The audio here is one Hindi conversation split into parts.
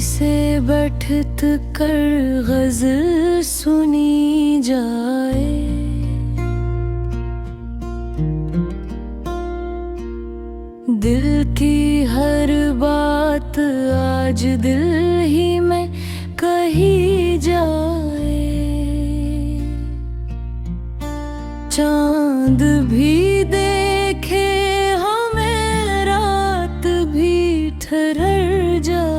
से बैठत कर गज़ल सुनी जाए। दिल की हर बात आज दिल ही में कही जाए। चांद भी देखे हमें, रात भी ठहर जाए।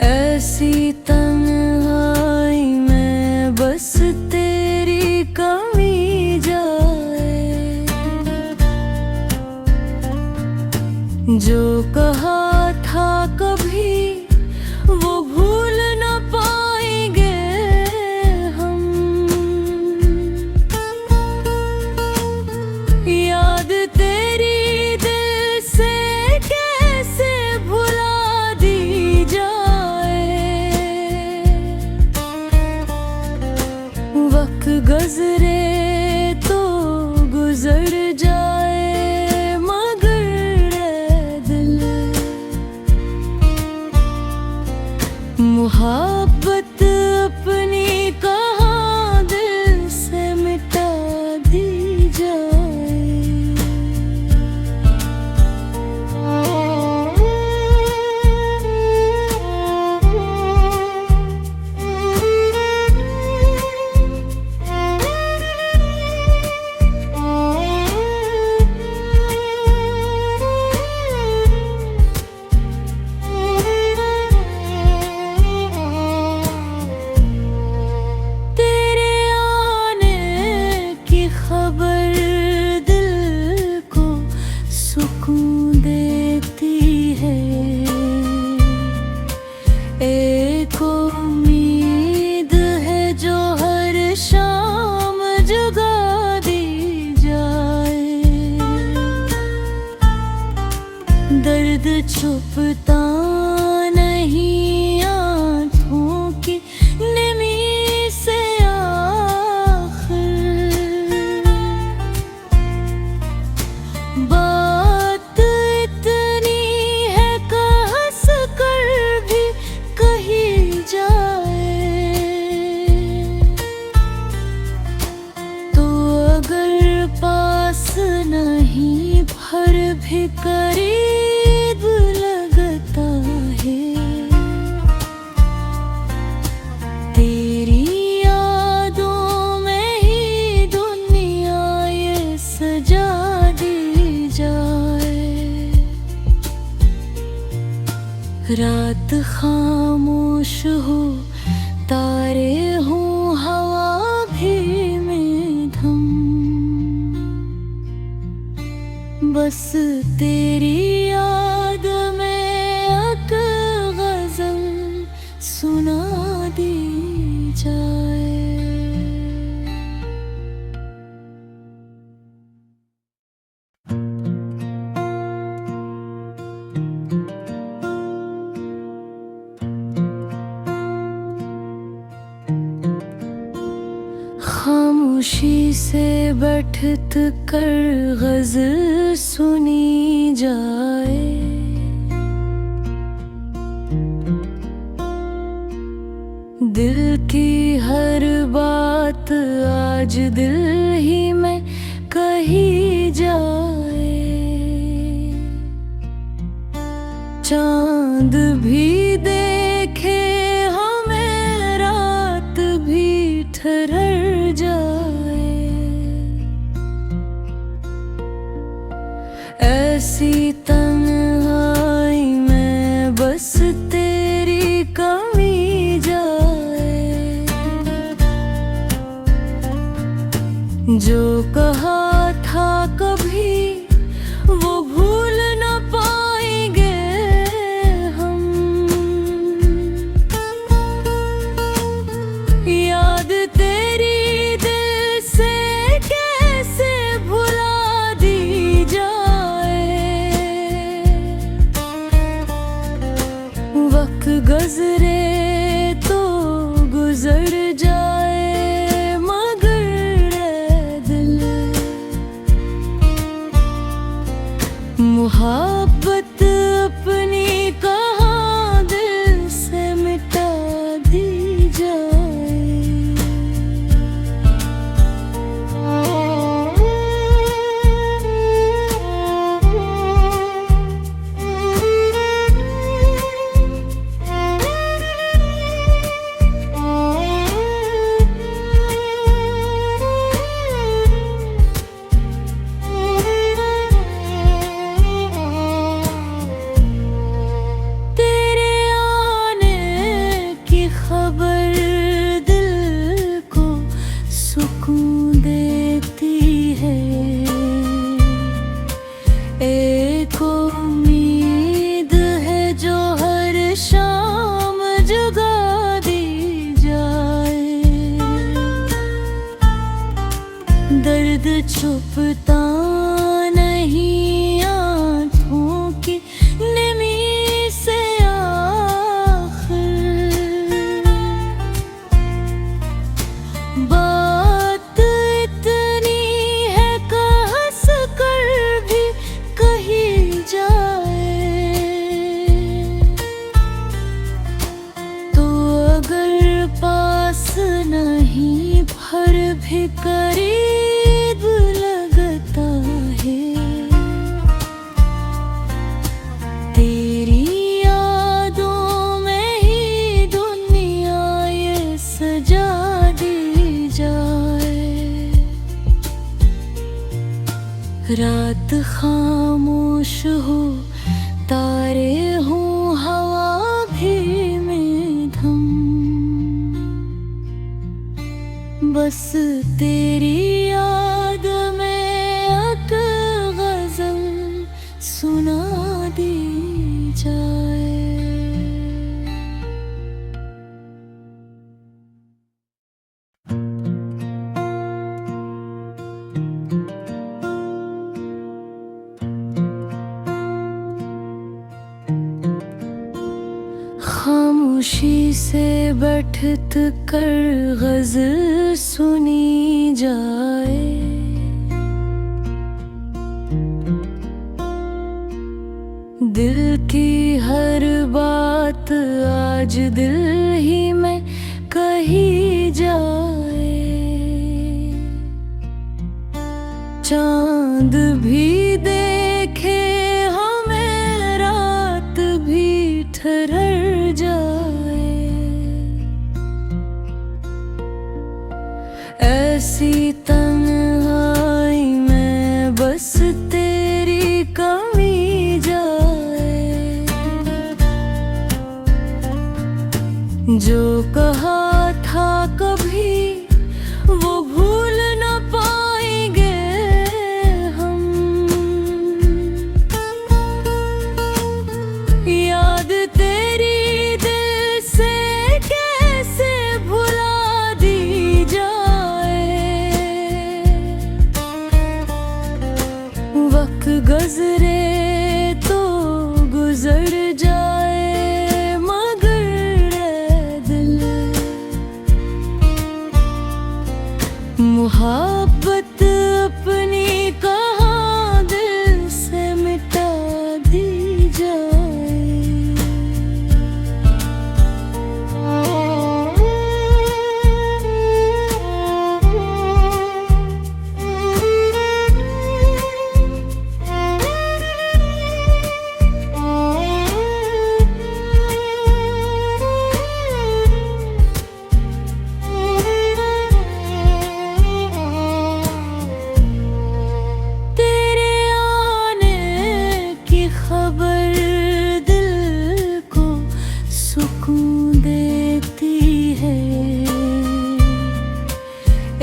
ऐसी तन्हाई में बस तेरी कमी जाए। जो कहा था कभी वो भूल न पाएंगे हम। याद तेरी दिल से कैसे भुला दी जाए। वक्त गुजरे तो गुजर जाए, मगर रे दिल मुहब्बत अपनी कहाँ दिल से मिटा दी जाए। तेरे आने की खबर दिल को सुकून देती है। एक उम्मीद है जो हर शाम जगा दी जाए। दर्द छुपता नहीं आँखों की नमी से आखिर। बात इतनी है हंस कर भी कही जाए। तो अगर पास नहीं भर भी करीब लगता है। तेरी यादों में ही दुनिया ये सजा दी जाए। रात खामोश हो, तारे हों, हवा भी मध्यम। बस तेरी याद में एक गज़ल सुना दी जाए। खामोशी से बैठत कर गज़ल सुनी जाए। दिल की हर बात आज दिल ही में कही जाए। चांद भी देखे हमें, रात भी ठहर जाए। ऐसी तन्हाई में बस तेरी कमी जाए। जो कहा था कभी वो भूल न पाएंगे हम। याद तेरी दिल से कैसे भुला दी जाए। वक्त गुजरे तो गुजर जाए, मगर रे दिल मुहब्बत छुपता नहीं आँखों की नमी से आखिर। बात इतनी है कहस कर भी कही जाए तो अगर पास नहीं भर भी करीब लगता है। तेरी यादों में ही दुनिया ये सजा दी जाए। रात खामोश हो तारे हों हवा भी मध्यम, बस तेरी याद में एक गजल सुना दी जाए। खामोशी से बैठत कर गज़ल सुनी जाए। दिल की हर बात आज दिल ही में कही जाए। चांद भी देखे हमें रात भी ठहर जाए। ऐसी तन्हाई में बस तेरी कमी जाए। जो कहा था कभी वो भूल न पाएंगे हम। याद तेरी दिल से कैसे भुला दी जाए। वक्त गुजरे तो गुजर जाए मगर रे दिल मोहब्बत अपनी कहाँ दिल से मिटा दी जाए।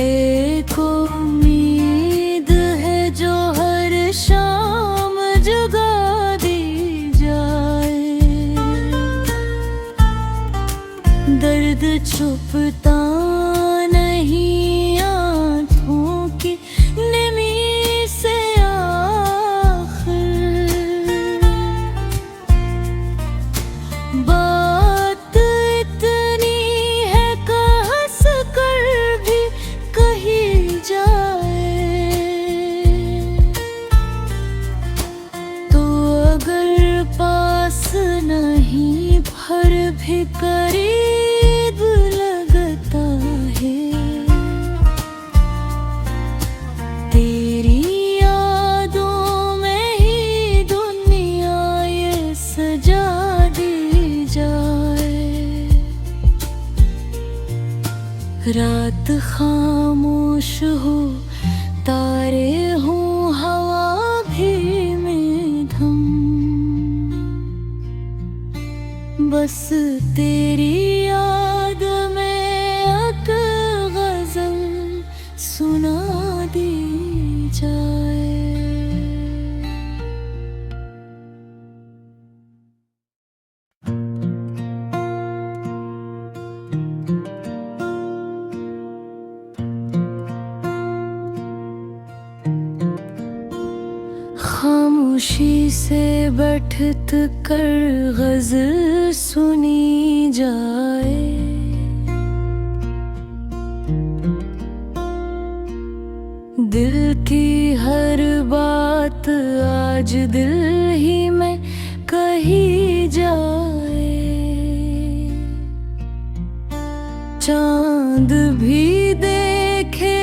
एक उम्मीद है जो हर शाम जगा दी जाए। दर्द छुपता नहीं आँखों की नमी से आखिर। बात इतनी है कहस कर भी कही जाए तो अगर पास नहीं भर भी करीब लगता है। तेरी यादों में ही दुनिया ये सजा दी जाए। रात खामोश हो तारे हों हवा भी मध्यम, बस तेरी याद में एक गजल सुना दी जाए। से बैठ कर गज़ल सुनी जाए। दिल की हर बात आज दिल ही में कही जाए। चांद भी देखे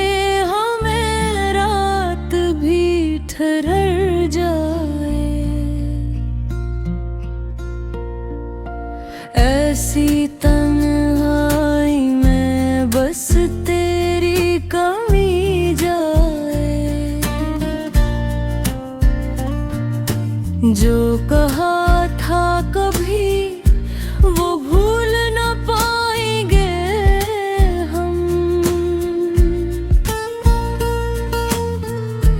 हमें, रात भी ठहर जाए। ऐसी तन्हाई में बस तेरी कमी जाए। जो कहा था कभी वो भूल न पाएंगे हम।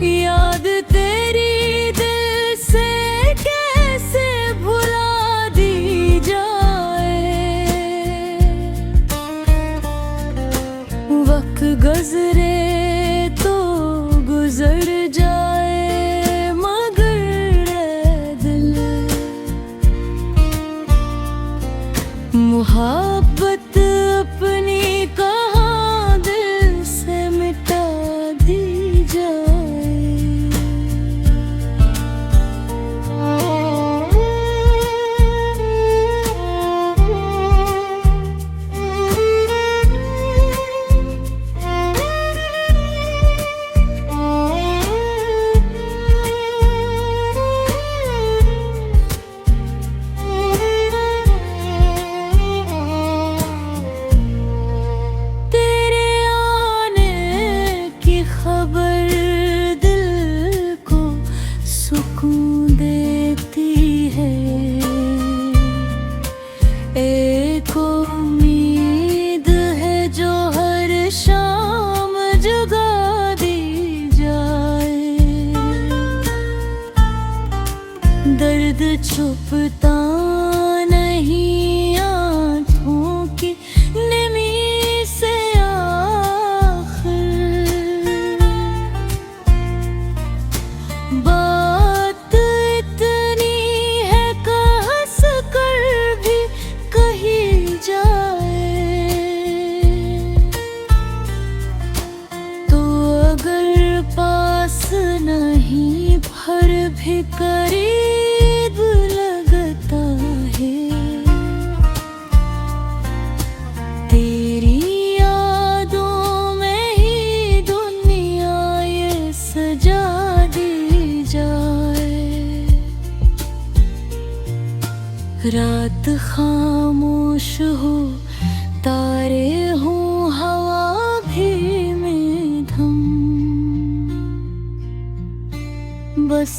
याद तेरी दिल से कैसे भुला दी जाए। वक्त गुजरे तो गुजर जाए, मगर रे दिल मुहब्बत अपनी कहाँ दिल से मिटा दी जाए। तेरे आने की खबर दिल को सुकून देती है। एक उम्मीद है जो हर शाम जगा दी जाए। दर्द छुपता नहीं आँखों की नमी से आखिर। बात इतनी है हंस कर भी कही जाए। तो अगर पास नहीं पर भी करीब लगता है। तेरी यादों में ही दुनिया ये सजा दी जाए। रात खामोश हो, तारे हों, हवा भी मध्यम। बस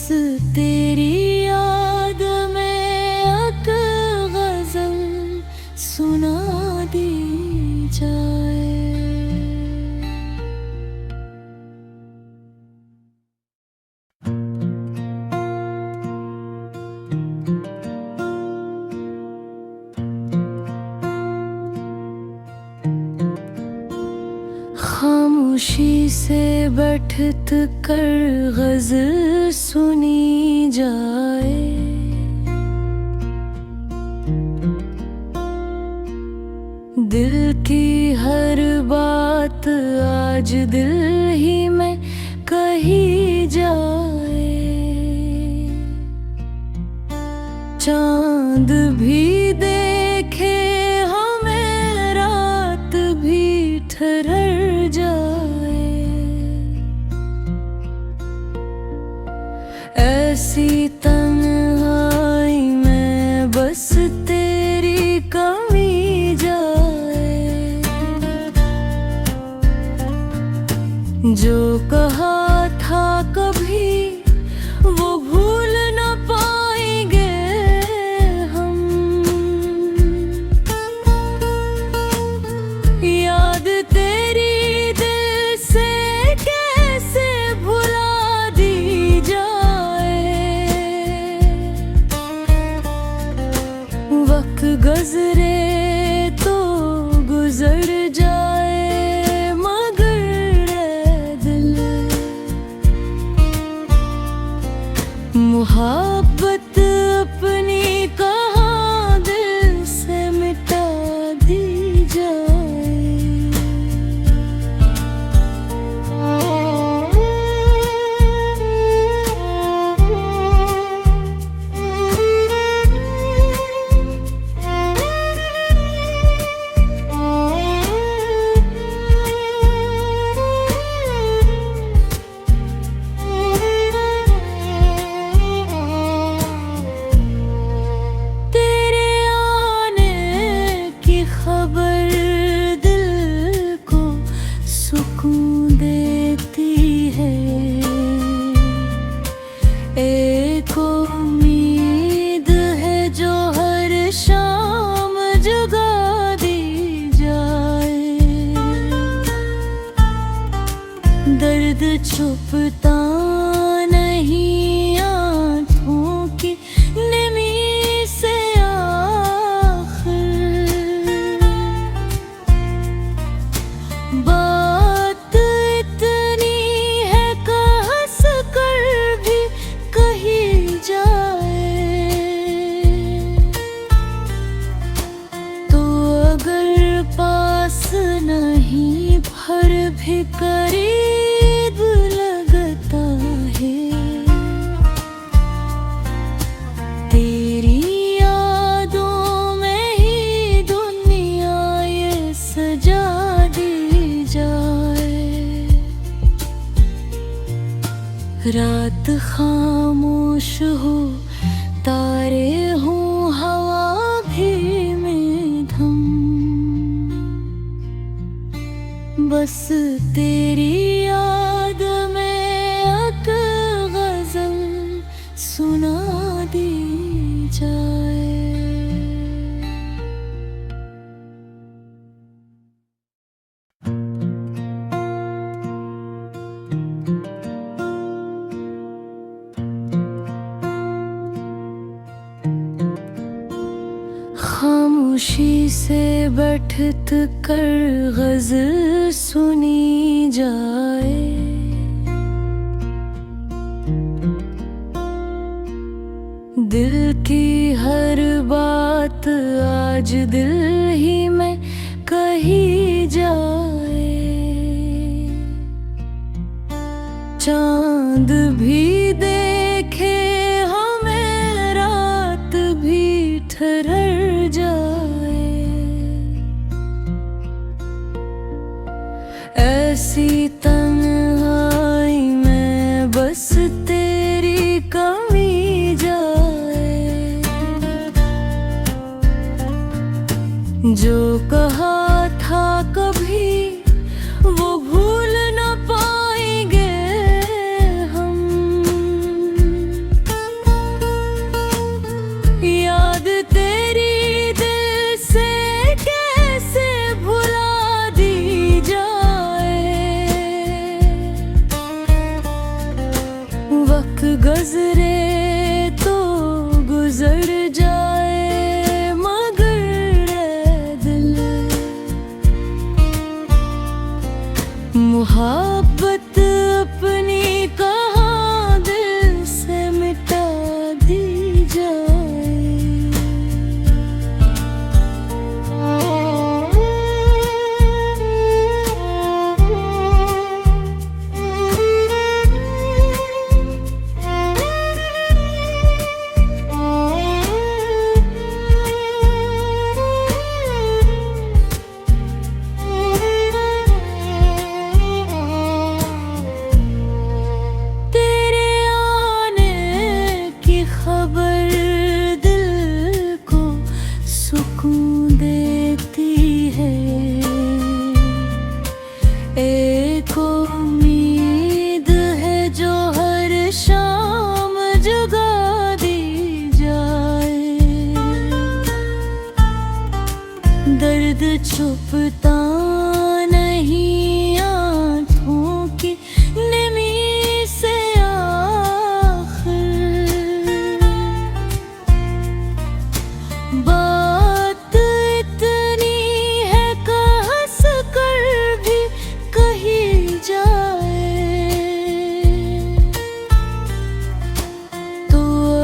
तेरी याद में एक गज़ल सुना दी जाए। खामोशी से बैठ कर गज़ल सुनी जाए। दिल की हर बात आज दिल ही में कही जाए। चांद भी देखे हमें, रात भी ठहर जाए। ऐसी तन्हाई में बस तेरी कमी जाए। जो कहा था कभी वो भूल न पाएंगे हम। याद तेरी दिल से कैसे भुला दी जाए। वक्त गुजरे तो गुजर जाए, मगर रे दिल छुपता नहीं आँखों की नमी से आखिर। बात इतनी है कहस कर भी कही जाए, तो अगर पास नहीं पर भी करीब लगता है। तेरी यादों में ही दुनिया ये सजा दी जाए। रात खामोश हो, तारे हों, हवा भी मध्यम, बस तेरी याद में एक गजल सुना दी जाए। खामोशी से बैठत कर गज़ल सुनी जाए। दिल की हर बात आज दिल ही में कही जाए। चांद भी देखे हमें, रात भी ठहर जाए। ऐसी तन्हाई में बस तेरी कमी जाए। जो कहा था कभी वो भूल न पाएंगे हम। याद तेरी दिल से कैसे भुला दी जाए। वक्त गुजरे तो गुजर जाए, मगर रे दिल मोहब्बत अपनी कहाँ दिल से मिटा दी तेरे आने की खबर दिल को सुकून देती है। एक उम्मीद है जो हर शाम जगा दी जाए। दर्द छुपता नहीं आँखों की नमी से आखिर। बात इतनी है कहस कर भी कही जाए, तो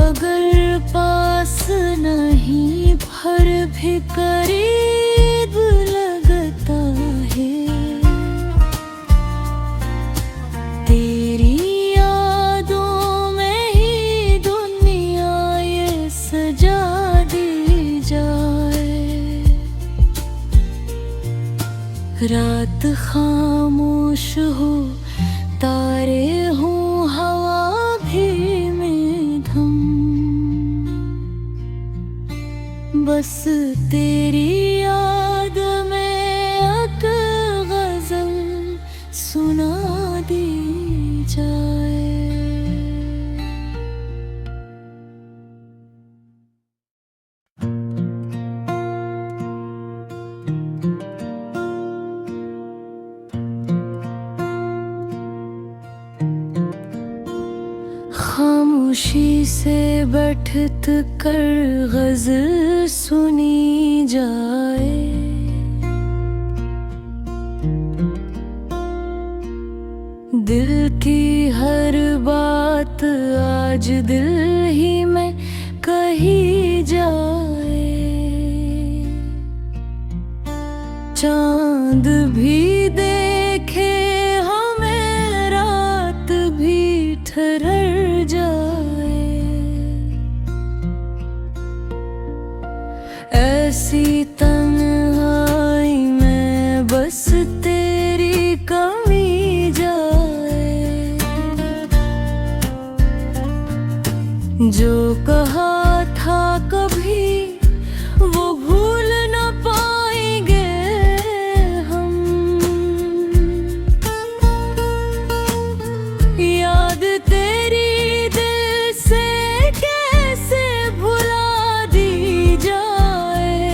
अगर पास नहीं पर भी करीब लगता है। तेरी यादों में ही दुनिया ये सजा दी जाए। रात खामोश हो, तारे हों, हवा भी मध्यम, बस तेरी याद में एक गजल सुना दी जाए। खामोशी से बैठत कर गज़ल सुनी जाए। दिल की हर बात आज दिल ही में कही जाए। चांद भी देखे हमें रात भी ठहर जाए। ऐसी तन्हाई में बस तेरी कमी जाए। जो कहा था कभी वो भूल न पाएंगे हम। याद तेरी दिल से कैसे भुला दी जाए।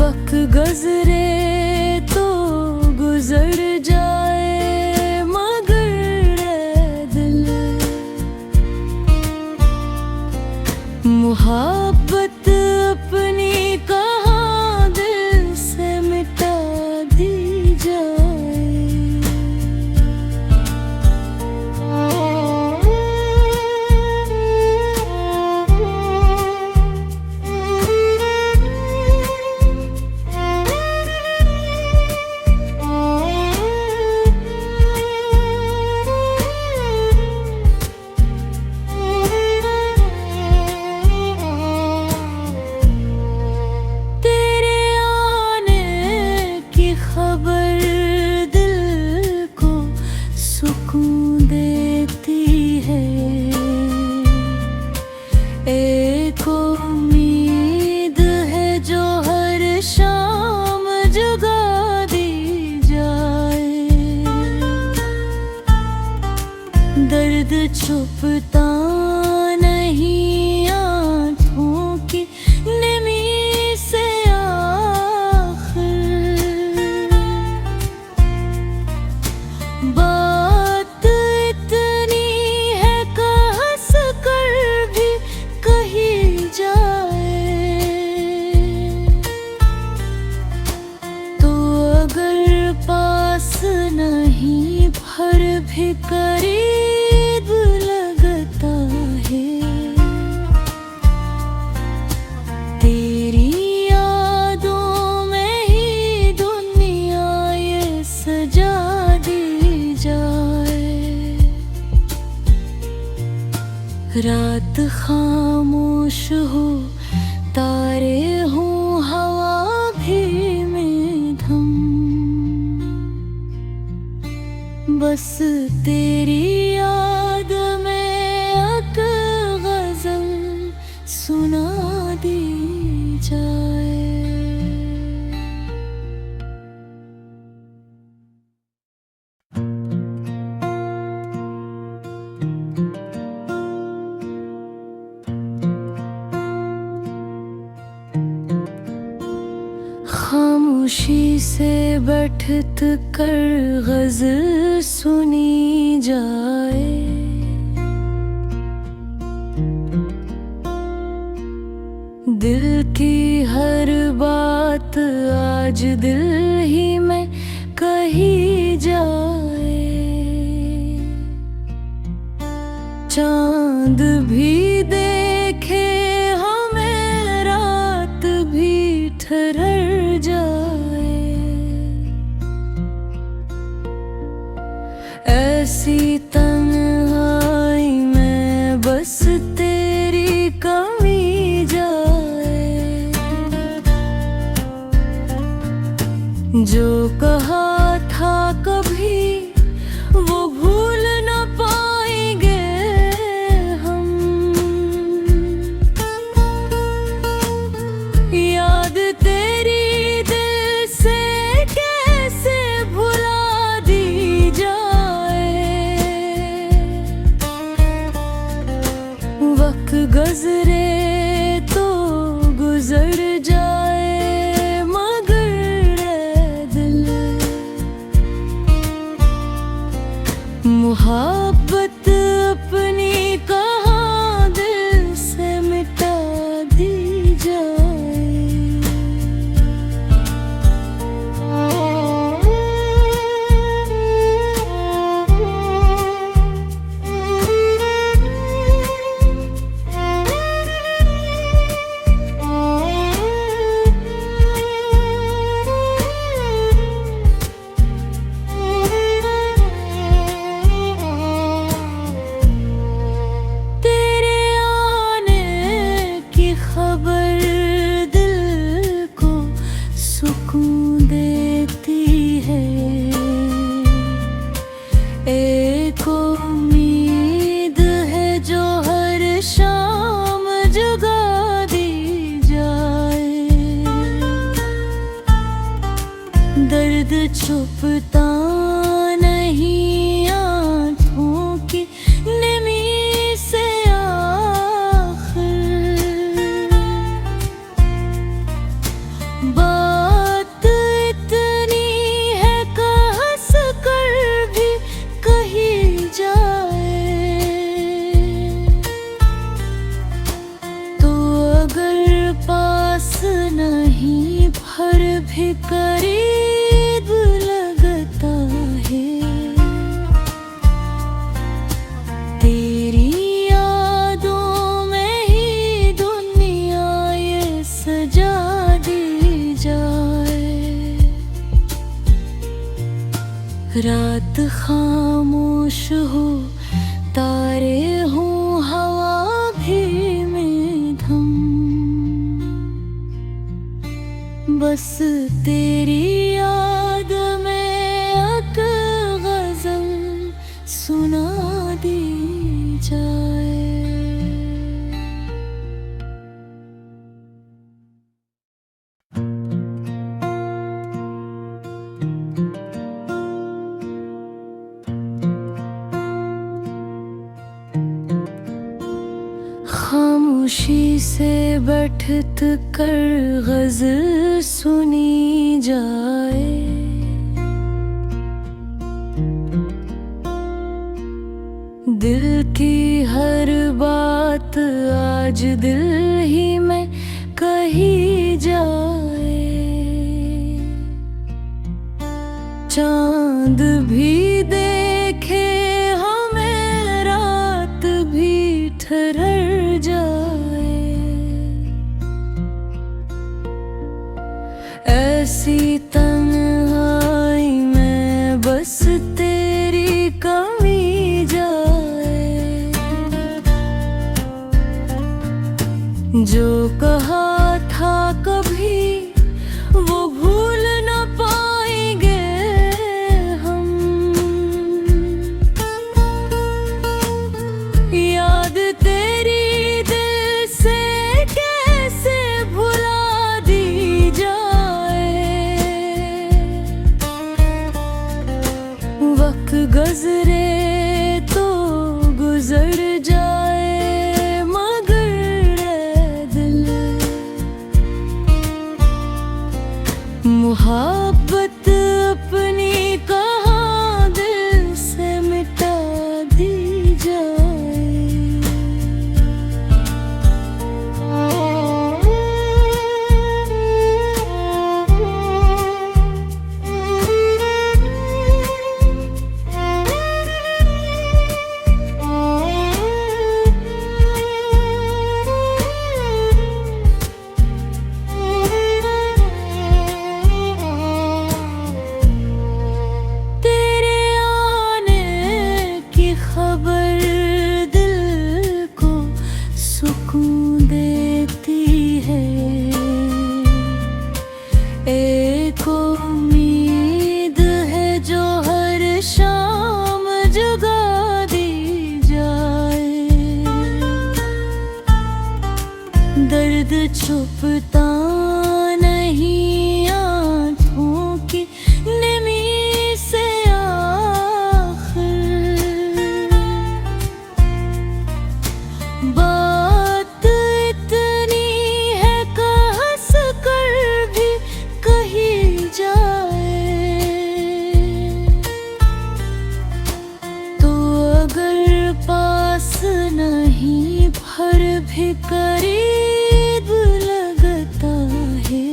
वक्त गुजरे तो गुजर जाए, मगर रे दिल मुहब्बत अपनी कहाँ दिल से मिटा दी जाए। सुकून देती है, एक उम्मीद है जो हर शाम जगा दी जाए। दर्द छुपता नहीं आँखों की नमी से आखिर। नहीं भर भी करीब लगता है। तेरी यादों में ही दुनिया ये सजा दी जाए। रात खामोश हो, तारे हों, हवा भी मध्यम। बस तेरी याद में एक गज़ल सुना दी जाए। खामोशी से बैठत कर गज़ल सुनी जाए। दिल की हर बात आज दिल ही में कही जाए। चांद भी देखे हमें रात भी ठहर जाए। ऐसी तन्हाई में बस तेरी कमी जाए। जो कहा था कभी वो भूल न पाएंगे हम। याद तेरी दिल से कैसे भुला दी जाए। वक्त गुजरे तो गुजर जाए, मगर रे दिल खबर दिल को सुकून देती है। एक उम्मीद है जो हर शाम जगा दी जाए। दर्द छुपता नहीं आँखों की नमी से आखिर। बात इतनी है हंस कर भी कही जाए। तो अगर पास नहीं भर भी करीब लगता है। तेरी यादों में ही दुनिया ये सजा दी जाए। रात खामोश हो, तारे हों, हवा भी मध्यम। बस तेरी याद में एक गजल सुना दी जाए। खामोशी से बैठत कर गज़ल सुनी जाए। दिल की हर बात आज दिल ही में कही जाए। चांद भी देखे हमें, रात भी ठहर जाए। ऐसी तन्हाई में बस तेरी कमी जाए। जो कहा था कभी वो भूल न पाएंगे हम। याद तेरी दिल से कैसे भुला दी जाए। वक्त गुजरे तो गुजर जाए, मगर रे दिल मुहब्बत अपनी कहाँ दिल से मिटा दी जाए। तेरे आने की खबर दिल को सुकून देती है। एक उम्मीद है जो हर शाम जगा दी जाए। दर्द छुपता नहीं आँखों की नमी से आखिर। बात इतनी है हंस कर भी कही जाए। तो अगर पास नहीं भर भी करीब लगता है।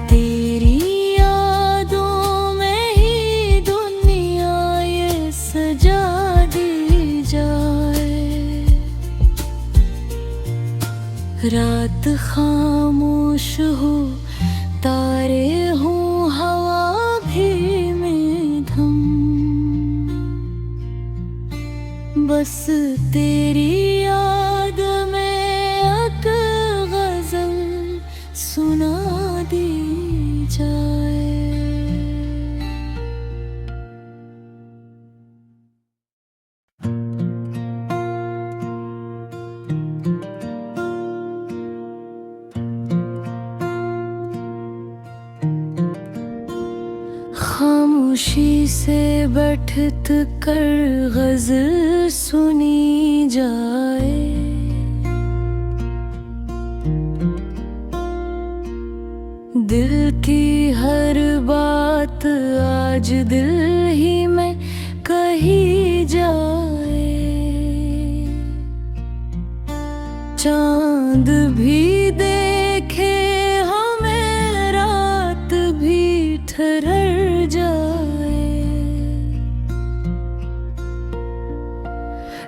तेरी यादों में ही दुनिया ये सजा दी जाए। रात खामोश हो, तारे हों, हवा भी मध्यम। बस तेरी याद से बैठ कर गज़ल सुनी जाए। दिल की हर बात आज दिल ही में कही जाए। चांद भी देखे हमें, रात भी ठहर जाए।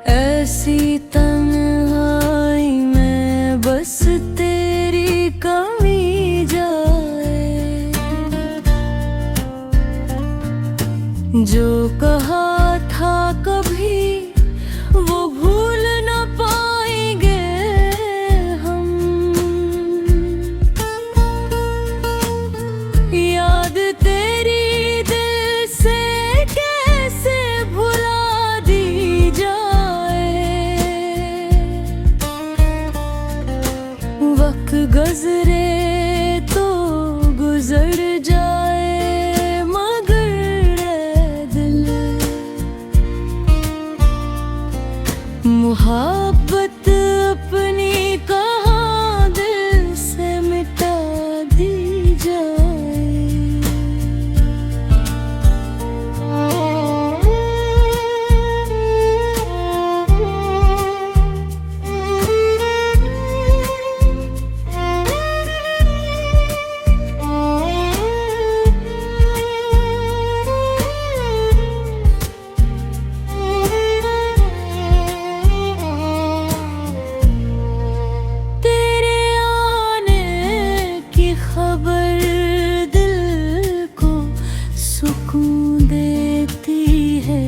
ऐसी तन्हाई में बस तेरी कमी जाए। जो कहा था कभी वो भूल न पाएंगे हम। याद तेरी दिल से कैसे भुला दी जाए। वक्त गुजरे तो गुजर जाए, मगर रे दिल मुहब्बत अपनी कहाँ दिल से मिटा दी जाए। तेरे आने की खबर दिल को सुकून देती है।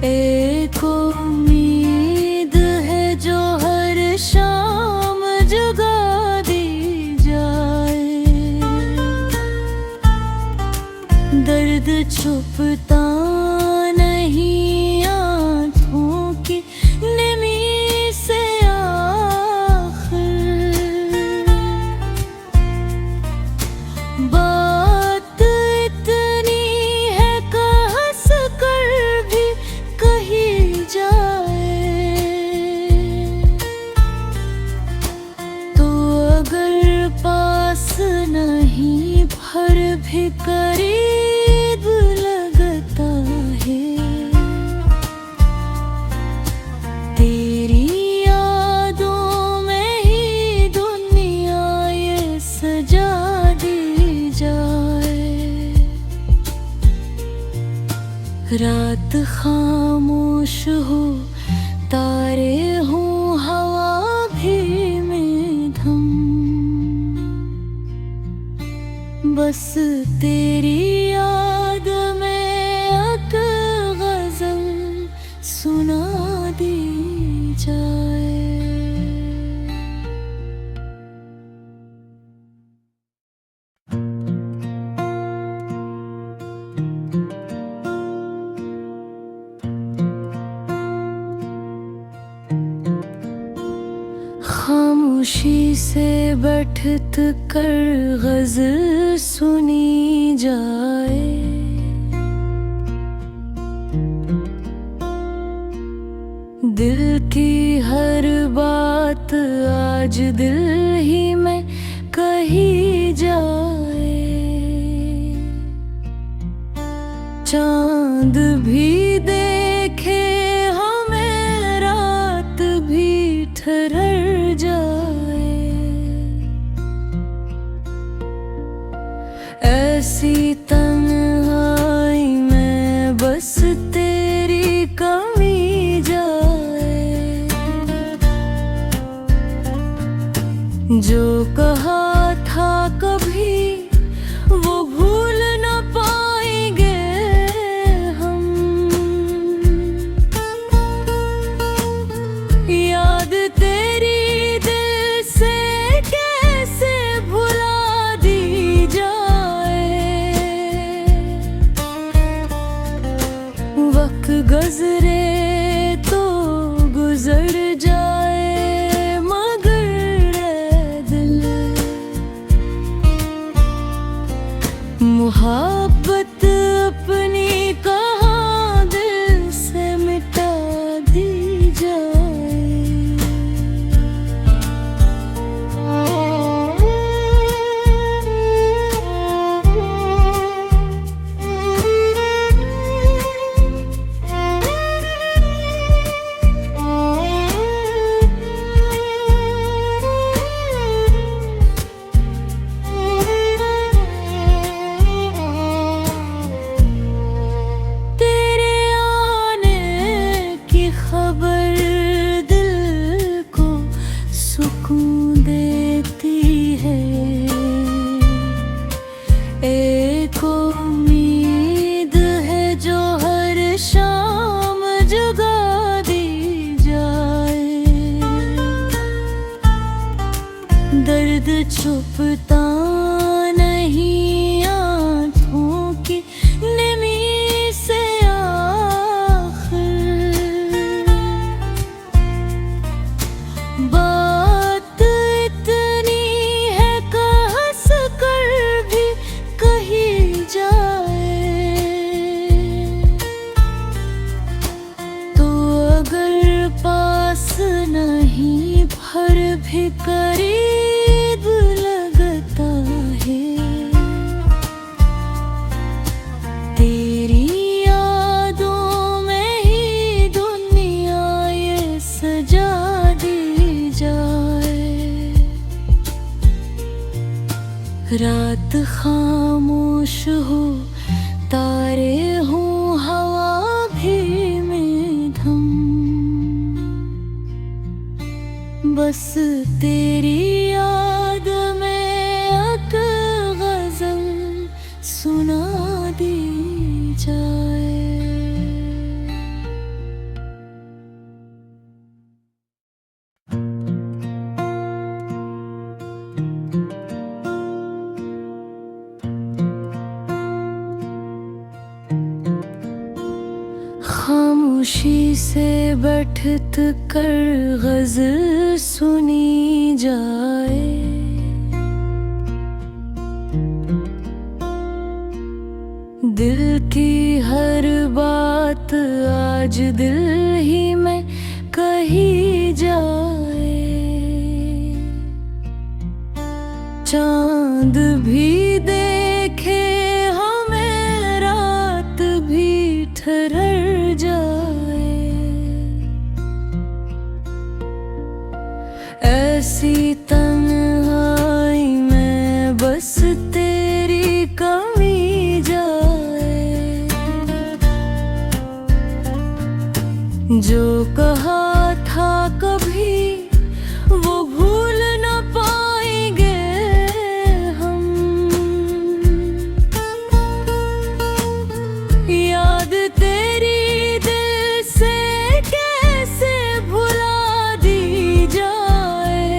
एक उम्मीद है जो हर शाम जगा दी जाए। दर्द छुपता नहीं आँखों की नमी से आखिर। बात इतनी है हंस कर भी कही जाए। तो अगर पास नहीं पर भी करीब लगता है। तेरी यादों में ही दुनिया ये सजा दी जाए। रात खामोश हो, तारे हों, हवा भी मध्यम। बस तेरी याद में एक गज़ल सुना दी जाए। खामोशी से बैठ कर गज़ल सुनी जाए। दिल की हर बात आज दिल ही में कही जाए। चांद भी देखे हमें, रात भी ठहर जाए। ऐसी तन्हाई में बस तेरी कमी जाए। जो कहा था कभी वो भूल न पाएंगे हम। याद तेरी दिल से कैसे भुला दी जाए। वक्त गुजरे तो गुजर जाए, मगर रे दिल छुपता नहीं आँखों की नमी से आखिर। बात इतनी है कहस कर भी कही जाए, तो अगर पास नहीं भर भी करीब लगता है। तेरी यादों में ही दुनिया ये सजा दी जाए। रात खामोश हो, तारे हों, हवा भी मध्यम, बस तेरी याद में एक गजल सुना दी जाए। खामोशी से बैठत कर गज़ल सुनी जाए। दिल की हर बात आज दिल ही में कही जाए। चांद भी देखे हमें, रात भी ठहर जाए। ऐसी तन्हाई में बस तेरी कमी जाए। जो कहा था कभी वो भूल न पाएंगे हम। याद तेरी दिल से कैसे भुला दी जाए।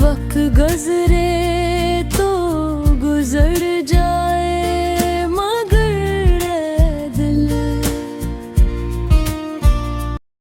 वक्त गुज़रे